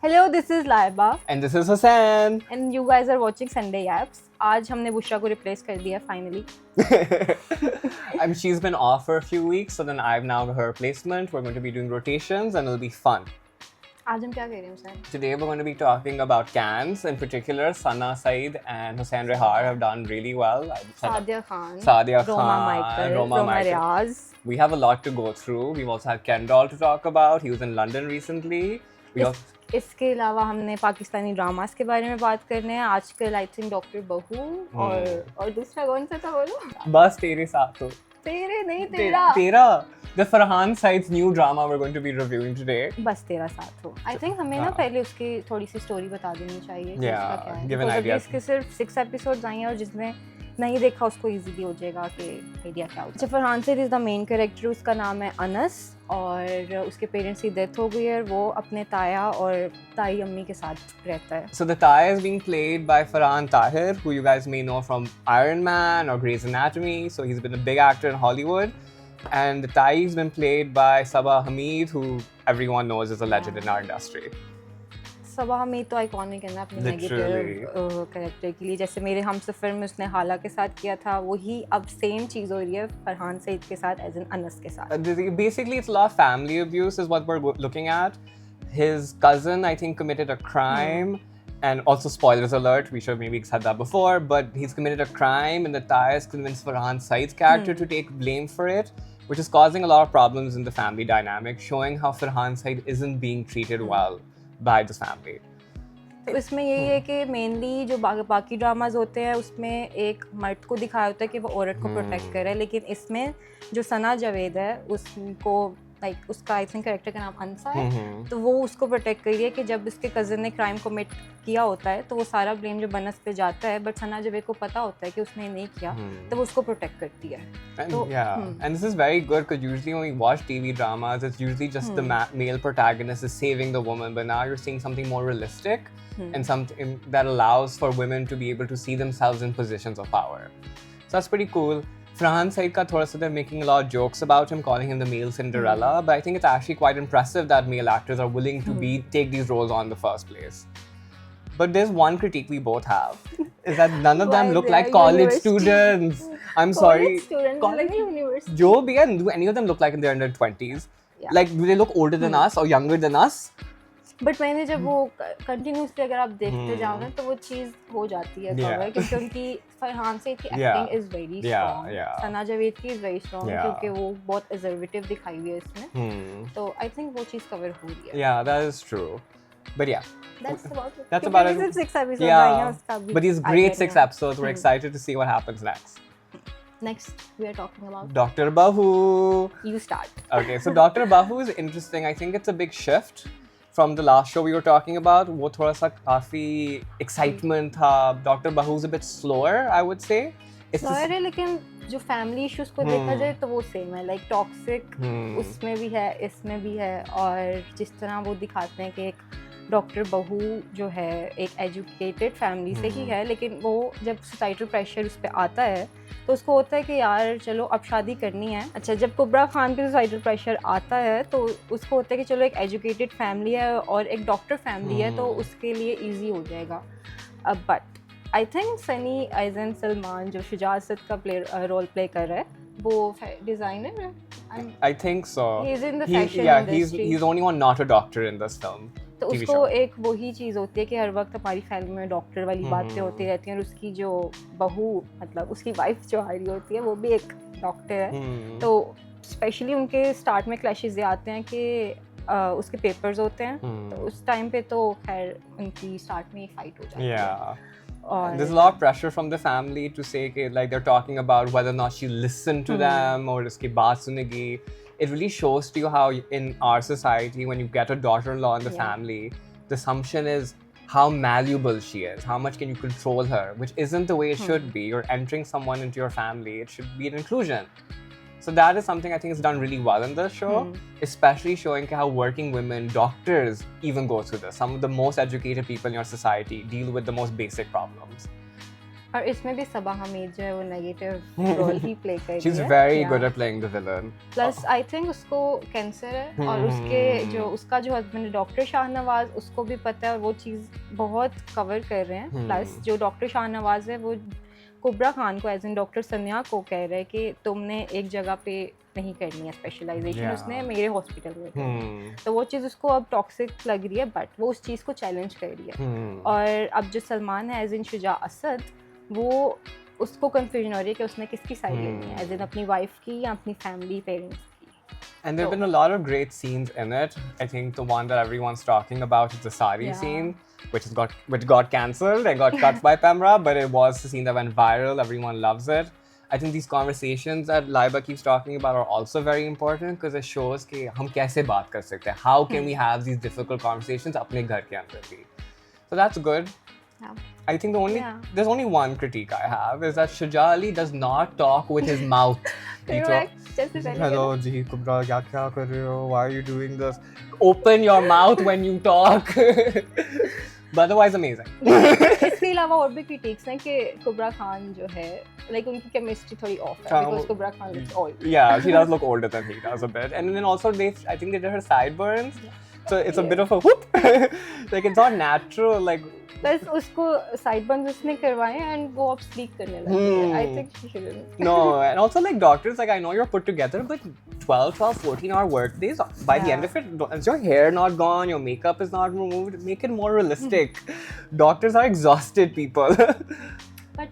Hello, this is Laiba And this is Hussain. and you guys are watching Sunday Apps. आज हमने बुशरा को replace कर दिया finally. She's been off for a few weeks, so then I'm now her replacement. We're going to be doing rotations and it'll be fun. आज हम क्या कर रहे हैं Hussain? Today we're going to be talking about cans. In particular, Sana Saeed and Hussain Rehar have done really well. Sadia Khan, Sadia Roma Khan, Michael, Roma Michael. Riaz. We have a lot to go through. We've also had Kendall to talk about. He was in London recently. इसके अलावा हमने Pakistani dramas के बारे में बात करने हैं आजकल. आई थिंक डॉक्टर बहू और दूसरा कौन सा था बोलो? बस तेरे साथ हो. तेरे नहीं तेरा. तेरा. The Farhan Said's new drama we're going to be reviewing today. बस तेरा साथ हो. I think हमें ना पहले उसकी थोड़ी सी स्टोरी बता देनी चाहिए. Yeah, give an idea. इसके सिर्फ 6 एपिसोड्स आए हैं और जिसने नहीं देखा उसको इजीली हो जाएगा कि आइडिया क्या होगा. Farhan Saeed is the main character. उसका नाम है अनस और उसके पेरेंट्स की डेथ हो गई है. वो अपने ताया और ताई अम्मी के साथ रहता है. So the Taya is being played by Farhan Tahir, who you guys may know from Iron Man or Grey's Anatomy. So he's been a big actor in Hollywood. And the Tai's been played by Sabah Hamid, who everyone knows is a legend in our industry. सबा हमीद तो iconic है ना अपने negative character के लिए. जैसे मेरे हमसफर में उसने हाला के साथ किया था, वही अब सेम चीज़ हो रही है फरहान सईद के साथ एज एन अनस के साथ. Basically, it's a lot of family abuse is what we're looking at. His cousin, I think, committed a crime. And also, spoilers alert, we should have maybe said that before, but he's committed a crime and the Tayas convinced Farhan Said's character to take blame for it, which is causing a lot of problems in the family dynamic, showing how Farhan Said isn't being treated well by the family. तो इसमें यही है कि mainly जो बाकी dramas होते हैं उसमें एक मर्द को दिखाया होता है कि वो औरत को प्रोटेक्ट करे, लेकिन इसमें जो सना जावेद है उसको लाइक उसका आई थिंक कैरेक्टर का नाम अंसा है, तो वो उसको प्रोटेक्ट कर रही है कि जब इसके कज़न ने क्राइम कमिट किया होता है तो वो सारा ब्लेम जो बनस पे जाता है, बट सना जावेद को पता होता है कि उसने नहीं किया, तो वो उसको प्रोटेक्ट करती है. And this is very good because usually when we watch TV dramas, it's usually just the male protagonist is saving the woman, but now you're seeing something more realistic and something that allows for women to be able to see themselves in positions of power. So that's pretty cool. Farhan Said ka thoda sa they're making a lot of jokes about him, calling him the male Cinderella, but I think it's actually quite impressive that male actors are willing to take these roles on in the first place. But there's one critique we both have, is that none of them look like college students. I'm sorry. Students, like university. Jo bhi hai, do any of them look like they're in their 20s? Yeah. Like, do they look older than us or younger than us? But मैंने जब वो continuously अगर आप देखते जाओ ना तो वो चीज़ हो जाती है कवर, क्योंकि उनकी फरहान से की एक्टिंग इज़ वेरी स्ट्रॉन्ग. सना जावेद की इज़ वेरी स्ट्रॉन्ग क्योंकि वो बहुत असर्वेटिव दिखाई हुई है इसमें, तो आई थिंक वो चीज़ कवर हो रही है. Yeah, that is true. But yeah, that's about it. That's about it. 6 episodes. Yeah, but these great 6 episodes, we're excited to see what happens next. Next, we are talking about Dr. Bahu. You start. Okay, so Dr. Bahu is interesting. I think it's a big shift from the last show we were talking about. वो थोड़ा सा काफी excitement था. Dr. Bahu is a bit slower, I would say. Slower है, लेकिन जो family issues को देखा जाए तो वो सेम है. लाइक टॉक्सिक उसमें भी है, इसमें भी है, और जिस तरह वो दिखाते हैं कि एक डॉक्टर बहू जो है एक एजुकेटेड फैमिली से ही है, लेकिन वो जब सोसाइटल प्रेशर उस पर आता है तो उसको होता है कि यार चलो अब शादी करनी है. अच्छा, जब कुबरा खान पे सोसाइटल प्रेशर आता है तो उसको होता है कि चलो एक एजुकेटेड फैमिली है और एक डॉक्टर फैमिली है तो उसके लिए ईजी हो जाएगा. बट आई थिंक सनी एज़न सलमान जो शुजात का रोल प्ले कर रहा है वो डिज़ाइनर है. I think so. He's in the fashion industry. He's the only one not a doctor in this film. तो उसको एक वही चीज़ होती है कि हर वक्त हमारी फैमिली में डॉक्टर वाली बातें होती रहती हैं, और उसकी जो बहू मतलब उसकी वाइफ जो आ रही होती है वो भी एक डॉक्टर है. तो स्पेशली उनके स्टार्ट में क्लैशेस ये आते हैं कि उसके पेपर्स होते हैं, तो उस टाइम पे तो खैर उनकी स्टार्ट में फाइट हो जाती है. There's a lot of pressure from the family to say like they're talking about whether or not she listened to them or uski baat sunegi. It really shows to you how in our society when you get a daughter-in-law in the family, the assumption is how malleable she is, how much can you control her, which isn't the way it should be. You're entering someone into your family, it should be an inclusion. So that is something I think is done really well in this show, especially showing how working women, doctors even go through this. Some of the most educated people in your society deal with the most basic problems. और इसमें भी सबा हमीद जो है वो negative role ही play कर रही है. She's very good at playing the villain. Plus I think उसको कैंसर है और उसका जो हस्बैंड है डॉक्टर शाहनवाज, उसको भी पता है और वो चीज़ बहुत कवर कर रहे हैं. प्लस जो डॉक्टर शाहनवाज है वो कुबरा खान को एज इन डॉक्टर सन्या को कह रहे हैं कि तुमने एक जगह पे नहीं करनी है स्पेशलाइजेशन, उसने मेरे हॉस्पिटल में करनी. तो वो चीज़ उसको अब टॉक्सिक लग रही है, बट वो उस चीज़ को चैलेंज कर रही है. और अब जो सलमान है एज इन शुजा असद, वो उसको कंफ्यूजन हो रही है कि उसने किसकी साइड लेनी है, एज इन अपनी वाइफ की या अपनी फैमिली पेरेंट्स की. And there have been a lot of great scenes in it. I think the one that everyone's talking about is the sari scene, which got cancelled and got cut by Pemra, but it was the scene that went viral. Everyone loves it. I think these conversations that Laiba keeps talking about are also very important because it shows कि हम कैसे बात कर सकते हैं. How can we have these difficult conversations अपने घर के अंदर भी? So that's good. Yeah. I think there's only one critique I have is that Shuja Ali does not talk with his mouth. Hello, ji, Kubra, kya kar rahe ho? Why are you doing this? Open your mouth when you talk. But otherwise, amazing. इसके अलावा और भी critiques हैं कि कुबरा खान जो है, like उनकी chemistry थोड़ी off है because कुबरा Khan looks old. Yeah, she does look older than he does a bit, and then also I think they did her sideburns, so it's a bit of a whoop. Like it's not natural, like. बस उसको sideburns उसने करवाए and वो अब sleek करने लगी है. I think she shouldn't. No, and also like doctors, like I know you're put together, but 14-hour work days, by the end of it, is your hair not gone, your makeup is not removed, make it more realistic. Doctors are exhausted people. But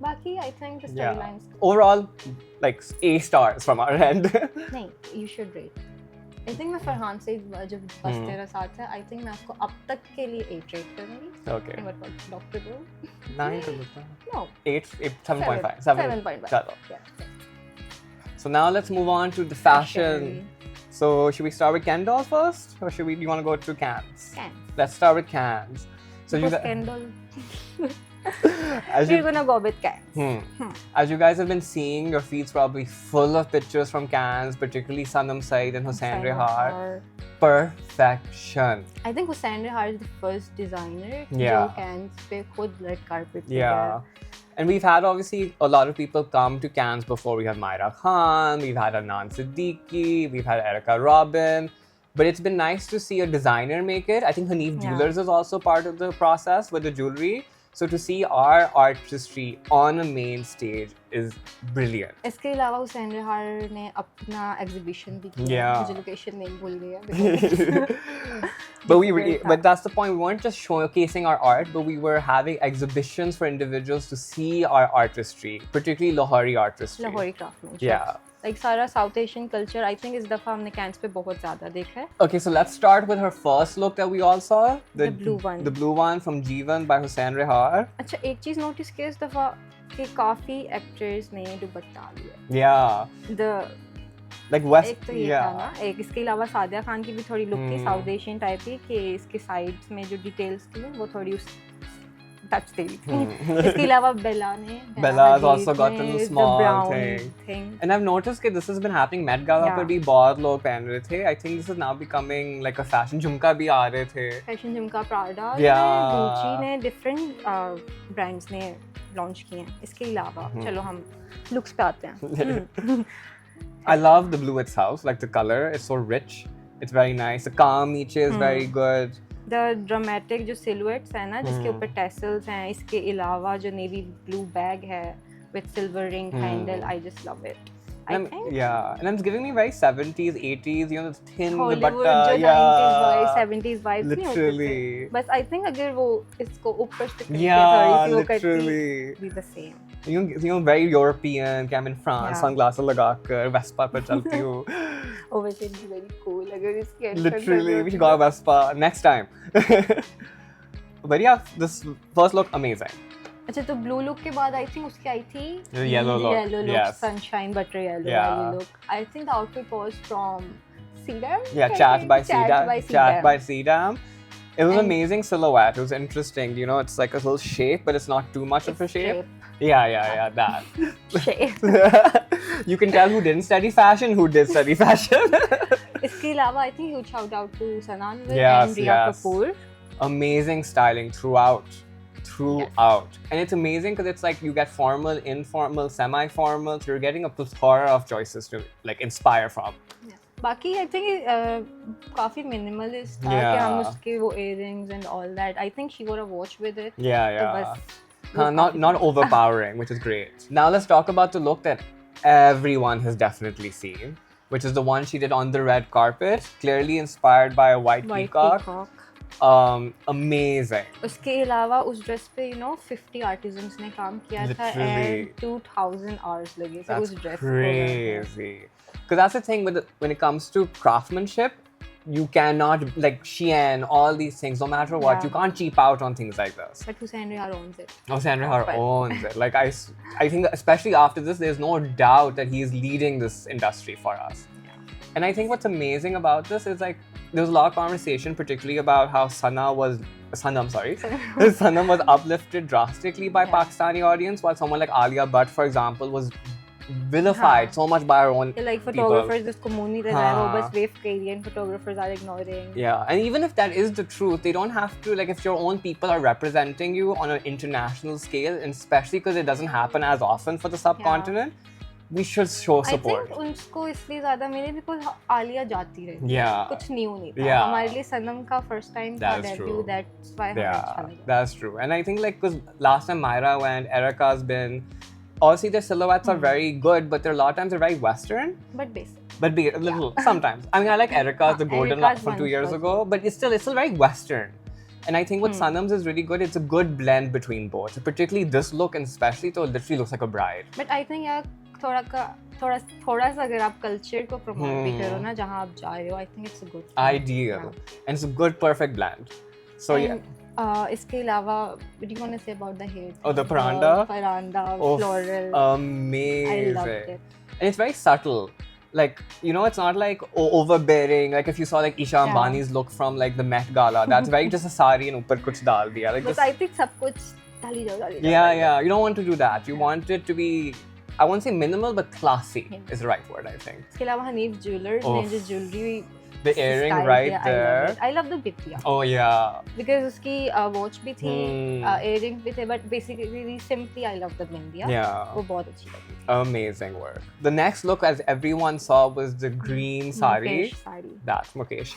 बाकी I think the storylines. Overall, like A stars from our end. नहीं, you should rate. I think मैं फरहान से जब बस तेरा साथ है, I think मैं आपको अब तक के लिए 8 रेट करूँगी. Okay. What about Dr. Bro? 9 कर देता हूँ. No. 7.5. 7.5. चलो. Yeah. So now let's move on to the fashion. So should we start with Ken dolls first, or do you want to go to Cannes? Cannes. Let's start with Cannes. So Ken doll. We're gonna go with Cannes. As you guys have been seeing, your feed's probably full of pictures from Cannes, particularly Sanam Saeed and Hussein Rehar. Perfection. I think Hussein Rehar is the first designer जो Cannes पे खुद red carpet पे Yeah. And we've had obviously a lot of people come to Cannes before. We have Myra Khan, we've had Anand Siddiqui, we've had Erica Robin. But it's been nice to see a designer make it. I think Hanif Jewelers is also part of the process with the jewelry. So to see our artistry on a main stage is brilliant. इसके अलावा हुसैन रेहार ने अपना exhibition भी किया. मुझे location नहीं भूल गया. But that's the point. We weren't just showcasing our art, but we were having exhibitions for individuals to see our artistry, particularly Lahori artistry. Lahori craftsmanship. Yeah. Like सारा South Asian culture, I think इस दफा हमने Cannes पे बहुत ज़्यादा देखा है. Okay, so let's start with her first look that we all saw. The blue one. The blue one from Jeevan by Hussein Rehar. अच्छा, एक चीज़ notice की इस दफा कि काफ़ी actors ने दुपट्टा लिया. Yeah. Like West. एक तो ये था ना, एक इसके अलावा सादिया खान की भी थोड़ी लुक थी South Asian टाइप की कि इसके sides में जो details थी वो थोड़ी उस touch दे रही थी. इसके अलावा Bella has also gotten a small thing. And I've noticed that this has been happening. Met Gala पर भी बहुत लोग पहन रहे थे. I think this is now becoming like a fashion. झुमका भी आ रहे थे. Fashion झुमका Prada, Gucci ने different brands ने launch किए हैं. इसके अलावा चलो हम looks पे आते हैं. I love the blue itself, like the color. It's so rich. It's very nice. The calm niche is very good. The dramatic जो silhouettes है ना, जिसके ऊपर tassels हैं, इसके अलावा जो navy blue bag है with silver ring handle, I just love it. I think. Yeah, and it's giving me very 70s, 80s, you know, the thin Hollywood dupatta. जो 90s vibes, 70s vibes नहीं होते थे. Literally. बस I think अगर वो इसको ऊपर से करके Yeah, थोड़ी सी वो literally. करती, be the same. You know, very European. कि I'm in France, sunglasses लगाकर Vespa पर चलती हूँ. Oh, it would be very cool अगर इसके Literally, we should go to Vespa next time. But yeah, this first look amazing. अच्छा, तो blue look के बाद I think उसकी आई थी The yellow look. Yes. sunshine butter yellow Yeah. look. I think the outfit was from Cedam. Yeah, Chat by Cedam. It was amazing silhouette. It was interesting. You know, it's like a little shape, but it's not too much of a shape. Yeah, that. Shape. You can tell who didn't study fashion, who did study fashion. इसके अलावा I think huge shout out to Sanam and Yes. Riya Kapoor. Amazing styling throughout. throughout. And it's amazing because it's like you get formal, informal, semi-formal, so you're getting a plethora of choices to like inspire from. बाकी I think काफी minimalist था कि हम उसके वो earrings and all that. I think she wore a watch with it. Yeah. Not overpowering, which is great. Now let's talk about the look that everyone has definitely seen, which is the one she did on the red carpet, clearly inspired by a white peacock. Amazing. उसके अलावा उस dress पे 50 artisans ने काम किया था and 2000 hours लगे थे उस ड्रेस को. Crazy. Because that's the thing when it comes to craftsmanship, you cannot, like Shein, all these things, no matter what, you can't cheap out on things like this. But Hussein Rehar owns it. Hussein Rehar owns it. Like I think especially after this, there's no doubt that he is leading this industry for us. And I think what's amazing about this is like there was a lot of conversation, particularly about how Sanam was uplifted drastically by Pakistani audience, while someone like Alia Bhatt, for example, was vilified so much by our own like photographers jisko moon nahi raha hai wo bas wave kar rahi hai and photographers are ignoring. Yeah, and even if that is the truth, they don't have to, like if your own people are representing you on an international scale, and especially because it doesn't happen as often for the subcontinent, we should show support. I think उनको इसलिए ज़्यादा मिले because Alia जाती रही. कुछ new नहीं था. हमारे लिए सनम का first time था debut. That's why हमें अच्छा लगा. That's true. And I think like because last time Myra went, Erica's been. Obviously, their silhouettes are very good, but there are a lot of times they're very Western. But basic. But a little, sometimes. I mean, I like Erica's, the golden lock from 2 years ago, but it's still very Western. And I think what Sanam's is really good, it's a good blend between both. So particularly this look, and especially, it literally looks like a bride. But I think थोड़ा सा अगर आप culture को promote भी करो ना जहाँ आप जा रहे हो, I think it's a good thing. Ideal. And it's a good, perfect blend. So इसके अलावा, what do you want to say about the hair? Oh, the paranda? Floral. Amazing. I loved it. And it's very subtle. Like, it's not like overbearing. Like if you saw like Isha Ambani's look from like the Met Gala, that's very just a sari and upar kuch dal diya. Like, but I think sab kuch dali jao. Yeah. You don't want to do that. You want it to be, I won't say minimal, but classy is the right word, I think. इसके अलावा Hanif Jewelers ने जो jewelry the earring right there. I love the bitya. Oh yeah. Because उसकी watch भी थी, earrings भी थे, but basically simply I love the bindiya. Yeah. वो बहुत अच्छी लगी. Amazing work. The next look, as everyone saw, was the green sari. Mukesh sari. That's Mukesh.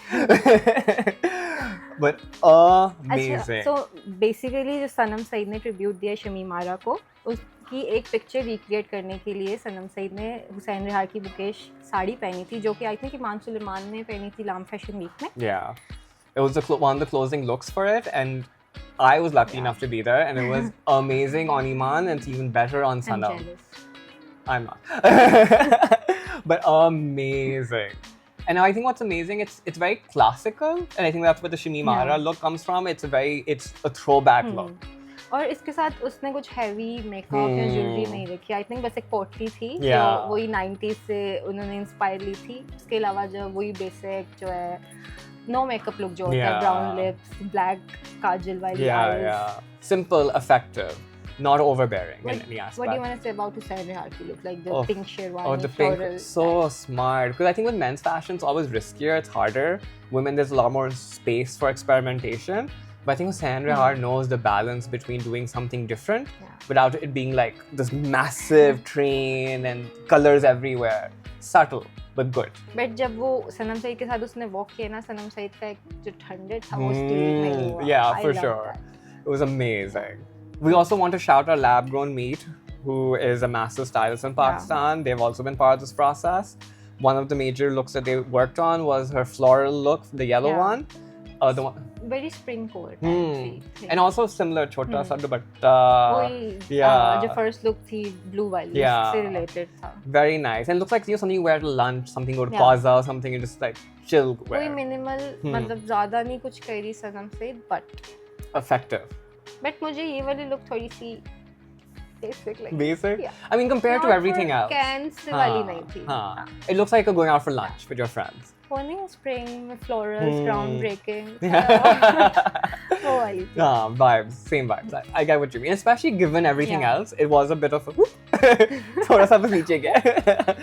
But amazing. So basically, जो सनम सईद ने tribute दिया शमी मारा को, उसकी एक पिक्चर रिक्रिएट करने के लिए सनम सईद ने हुसैन रेहार की मुकेश साड़ी पहनी थी, जो कि आई थिंक इमान सुलेमान ने पहनी थी लाम फैशन वीक में. Yeah, it was one of the closing looks for it, and I was lucky enough to be there, and it was amazing on Iman, and it's even better on Sanam. I'm not. But amazing. And I think what's amazing, it's very classical, and I think that's where the Shami Mara look comes from. It's a throwback look. और इसके साथ उसने कुछ heavy makeup या jewellery नहीं रखी. I think बस एक पोटली थी जो वही 90s से उन्होंने इंस्पायर ली थी. उसके अलावा जो वही बेसिक जो है नो मेकअप लुक जो होता है, ब्राउन लिप्स, ब्लैक काजल वाली eyes. Simple, effective. Not overbearing in any aspect. What do you want to say about Hussein Rehar ki look? Like the pink sherwani. Oh, the pink. So smart. Because I think with men's fashion, it's always riskier. It's harder. Women, there's a lot more space for experimentation. But I think Hussein Rehar knows the balance between doing something different without it being like this massive train and colors everywhere. Subtle, but good. But जब वो सनम सईद के साथ उसने walk किया ना, सनम सईद का एक जो ठंडे था वो स्टील में हुआ. Yeah, for sure. It was amazing. We also want to shout our lab-grown meat, who is a master stylist in Pakistan. They've also been part of this process. One of the major looks that they worked on was her floral look, the yellow one. The one very spring coat. And also similar chota sa dupatta. जो first look थी blue वाली, उससे related था. Very nice. And it looks like something you wear to lunch, something you go to plaza, something you just like chill wear. कोई minimal, मतलब ज़्यादा नहीं कुछ करी सनम से, but effective. But मुझे ये वाली look थोड़ी सी basic लगी. Basic? Yeah. I mean, compared to everything else. Cans वाली नहीं थी. It looks like you're going out for lunch with your friends. वो नहीं spring with florals, groundbreaking. वो वाली थी. Vibes, same vibes. I get what you mean. Especially given everything else, it was a bit of a थोड़ा सा बस नीचे गया.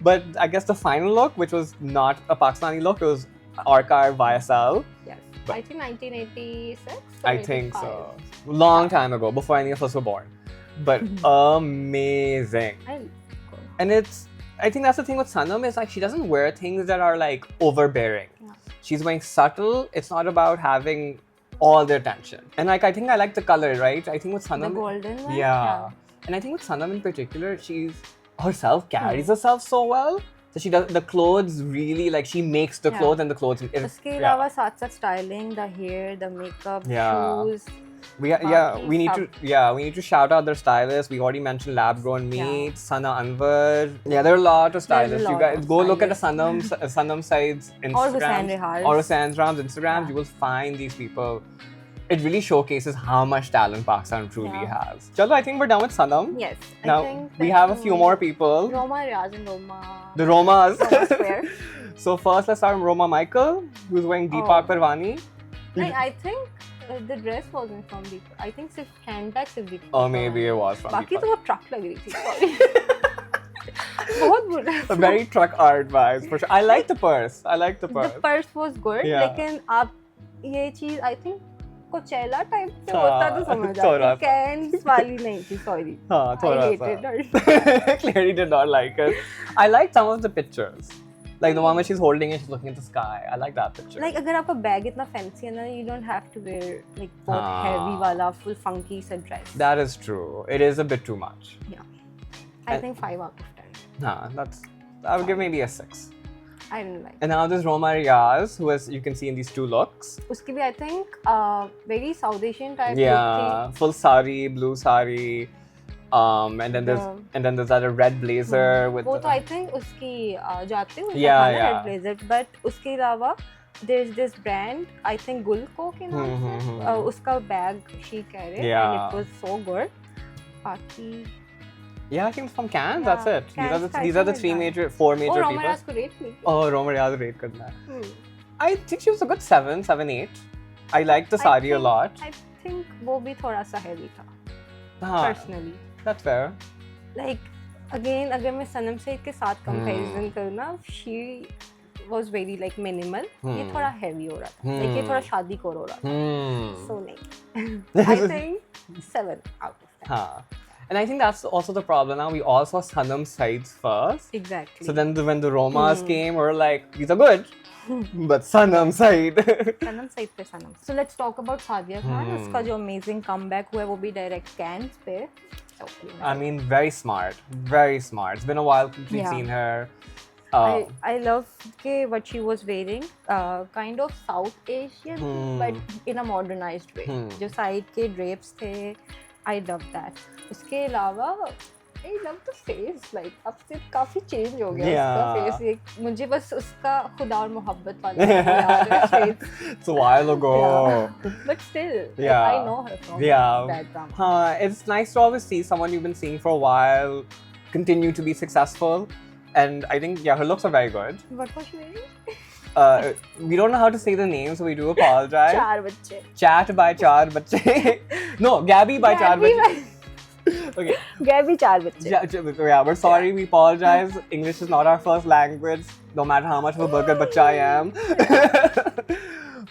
But I guess the final look, which was not a Pakistani look, it was archive YSL. Yes. I think 1986. I think so. Long time ago, before any of us were born. But amazing. And I think that's the thing with Sanam is like she doesn't wear things that are like overbearing. Yeah. She's wearing subtle. It's not about having all the attention. And like I think I like the color, right? I think with Sanam, the golden one. yeah. And I think with Sanam in particular, she's herself carries herself so well. So she does the clothes really like she makes the clothes and the clothes. उसके अलावा साथ-साथ styling, the hair, the makeup, shoes. We need to shout out their stylists. We already mentioned Lab Grown Meat, Sana Anwar. Yeah, there are a lot of stylists. You guys go look at the Sanam side's Instagram or Hussain Ram's Instagram. You will find these people. It really showcases how much talent Pakistan truly has. Chalo, I think we're done with Sanam. Yes. Now we have a few more people. Roma, Riaz and Roma. The Romas. Roma Square. So first, let's start with Roma Michael, who's wearing Deepak Parvani. I think the dress wasn't from Deepak. I think सिर्फ handbag सिर्फ Deepak. Oh, maybe it was from बाकी Deepak. तो वो truck लग रही थी. Sorry. बहुत बुरा. Very truck art vibes for sure. I like the purse. The purse was good. Yeah. लेकिन आप ये चीज I think कोचेला टाइप से होता तो समझ आता. Cans वाली नहीं थी. Sorry. हाँ, थोड़ा I hated her. Clearly did not like it. I like some of the pictures. Like the one where she's holding it, she's looking at the sky. I like that picture. Like अगर आपका bag इतना fancy है ना, you don't have to wear like बहुत heavy वाला full funky सा dress. That is true. It is a bit too much. Yeah. I think 5 out of 10. I would give maybe a 6. I didn't like. And now there's Roma Riaz, who is you can see in these two looks. उसकी भी I think very South Asian type. Yeah, full sari, blue sari. And then there's that red blazer with. वो तो I think उसकी जाते हुए red blazer, but उसके अलावा there's this brand I think Gulco के नाम से उसका bag she carried and it was so good. बाकी. Yeah, I think from Cannes. That's it. These are the four major people. Roma Riaz को rate नहीं. Oh, Roma Riaz rate करना है. I think she was a good 7, 8. I liked the sari a lot. I think वो भी थोड़ा सा heavy था. Personally. That's fair. Like again, अगर मैं सनम सेठ के साथ comparison करूँ ना, she was very like minimal. ये थोड़ा heavy हो रहा था. Like ये थोड़ा शादी को हो रहा था. So नहीं. I think 7 out of 10. And I think that's also the problem now. We all saw Sanam's sides first. Exactly. So then when the Romas came, we're like, these are good. But Sanam side. Sanam side पे Sanam. So let's talk about Sadia Khan. उसका जो amazing comeback हुआ है वो भी direct Cannes पे. I mean, very smart. Very smart. It's been a while since we've seen her. I love what she was wearing. Kind of South Asian, but in a modernized way. जो side के drapes थे. I love that. उसके अलावा I love the face. Like अब से काफी change हो गया उसका face. मुझे बस उसका खुदा और मोहब्बत वाला याद है face. It's a while ago. Yeah. But still, like, I know her from that drama. It's nice to always see someone you've been seeing for a while continue to be successful. And I think, her looks are very good. What was she wearing? We don't know how to say the name, so we do apologize. Char Bachche. Chat by Char Bachche. No, Gabby by Char Bachche. Okay. Gabby Char Bachche. Yeah, we're sorry, we apologize. English is not our first language, no matter how much of a burger bachcha I am.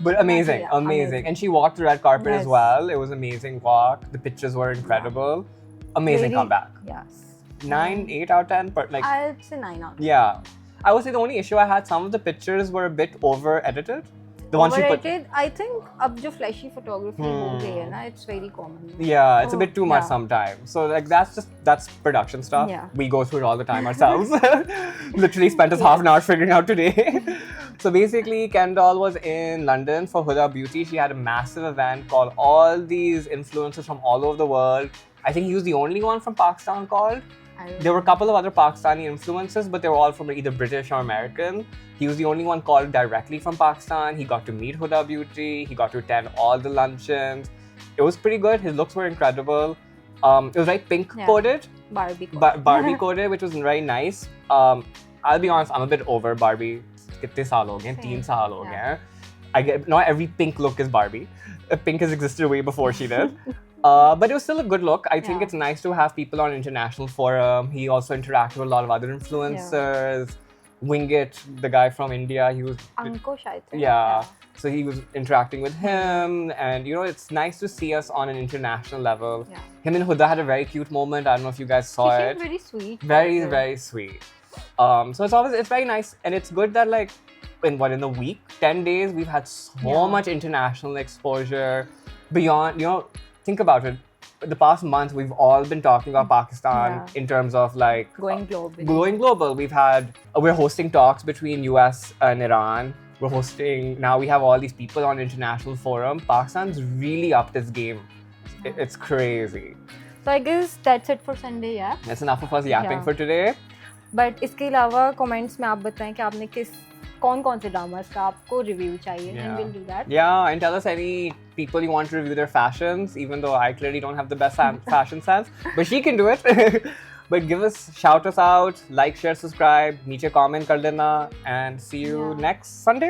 But amazing. And she walked the red carpet as well. It was an amazing walk. The pictures were incredible. Amazing comeback. Yes. 9, 8 out of 10. But like, I'd say 9 out of 10. Yeah. I would say the only issue I had, some of the pictures were a bit over-edited. The one she put. I think अब जो flashy photography हो गई है ना, it's very common. Yeah, it's a bit too much sometimes. So like that's production stuff. Yeah. We go through it all the time ourselves. Literally spent us half an hour figuring out today. So basically, Kendall was in London for Huda Beauty. She had a massive event called all these influencers from all over the world. I think he was the only one from Pakistan called. There were a couple of other Pakistani influencers, but they were all from either British or American. He was the only one called directly from Pakistan. He got to meet Huda Beauty. He got to attend all the luncheons. It was pretty good. His looks were incredible. It was very pink-coded. Barbie coded. Barbie coded, which was very nice. I'll be honest, I'm a bit over Barbie. कितने साल हो गए? 3 साल हो गए. I get not every pink look is Barbie. Pink has existed way before she did. But it was still a good look. I think it's nice to have people on international forum. He also interacted with a lot of other influencers. Wingit, the guy from India, he was... Ankush, I think. Yeah. So he was interacting with him, and you know, it's nice to see us on an international level. Yeah. Him and Huda had a very cute moment. I don't know if you guys saw She it. seemed very sweet. Very, also. very sweet. So it's very nice, and it's good that like in a week, 10 days, we've had so Yeah. much international exposure beyond, you know, think about it. The past month, we've all been talking about Pakistan Yeah. in terms of like Going global. going global. We're hosting talks between US and Iran. We're hosting, now we have all these people on international forum. Pakistan's really upped its game. It's crazy. So I guess that's it for Sunday, yeah. That's enough of us yapping Yeah. for today. But इसके अलावा comments में आप बताएं कि आपने कौन से dramas का आपको रिव्यू चाहिए and will do that Yeah, and tell us any people you want to review their fashions, even though I clearly don't have the best fashion sense, but she can do it. But shout us out, like, share, subscribe, नीचे comment कर देना, and see you Yeah. next Sunday.